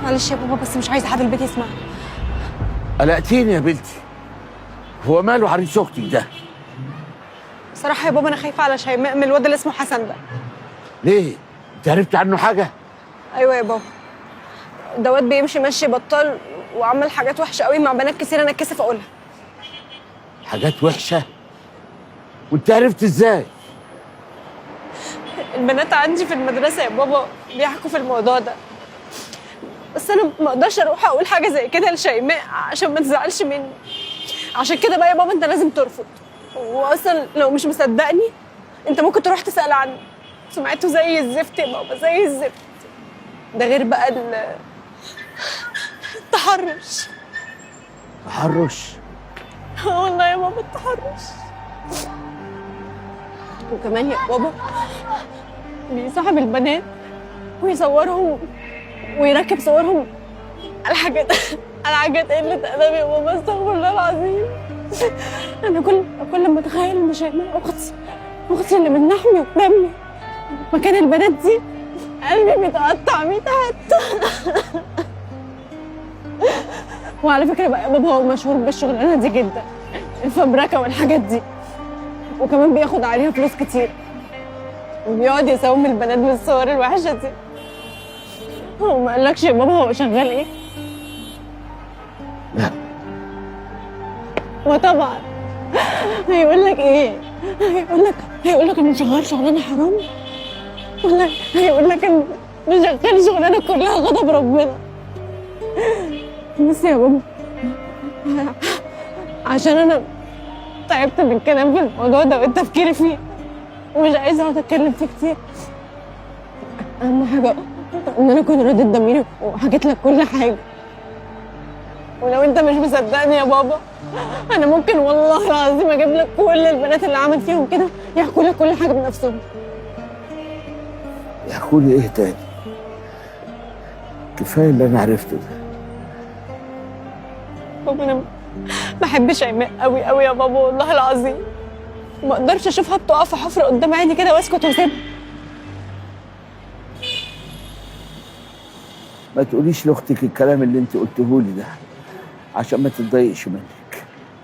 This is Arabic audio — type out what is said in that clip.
معلش يا بابا، بس مش عايزه حد البيت يسمع. قلقتيني يا بنتي. هو ماله عريس اختك ده؟ صراحه يا بابا انا خايفه على شيماء من الواد اللي اسمه حسن ده. ليه؟ انت عرفت عنه حاجه؟ ايوه يا بابا، ده واد بيمشي مشي بطال وعمل حاجات وحشه قوي مع بنات كتير، انا اتكسف اقولها. حاجات وحشه؟ وانت عرفت ازاي؟ البنات عندي في المدرسه يا بابا بيحكوا في الموضوع ده، بس انا ما اقدرش اروح اقول حاجه زي كده لشيماء عشان ما تزعلش مني. عشان كده بقى يا بابا انت لازم ترفض، واصلا لو مش مصدقني انت ممكن تروح تسال عنه. سمعته زي الزفت يا بابا، زي الزفت. ده غير بقى التحرش. تحرش؟ والله يا بابا التحرش. وكمان يا بابا بيصاحب البنات ويصورهم ويركب صورهم على حاجات قلة أدب يا بابا، استغفر الله العظيم. أنا كل ما أتخيل إن شيماء أختي اللي من لحمي ودمي مكان البنات دي قلبي بيتقطع 100 حتة. وعلى فكرة بقى يا بابا هو مشهور بالشغلانة دي جدا، الفبركة والحاجات دي، وكمان بياخد عليها فلوس كتير، وبيقعد يساوم البنات بالصور الوحشة دي. هو ما قالكش يا بابا هو شغال ايه؟ لا. وطبعا هيقول لك ايه؟ هيقول لك انه شغال شغلانه حرام، ولا هيقول لك انه شغال شغلانه كلها غضب ربنا. بس يا بابا عشان انا تعبت من الكلام في الموضوع ده والتفكير فيه، ومش عايزه اقعد اتكلم فيه كتير. اهم حاجه ان انا اكون رديت ضميري وحكيت لك كل حاجه. ولو انت مش مصدقني يا بابا انا ممكن والله العظيم اجيب لك كل البنات اللي عمل فيهم كده يحكوا لك كل حاجه بنفسهم. يحكوا لي ايه تاني؟ كفايه اللي انا عرفته ده. بابا انا بحب شيماء قوي قوي يا بابا والله العظيم، ما اقدرش اشوفها بتقع في حفره قدام عيني كده واسكت واسيبها. ما تقوليش لاختك الكلام اللي انت قلته لي ده عشان ما تتضايقش مني.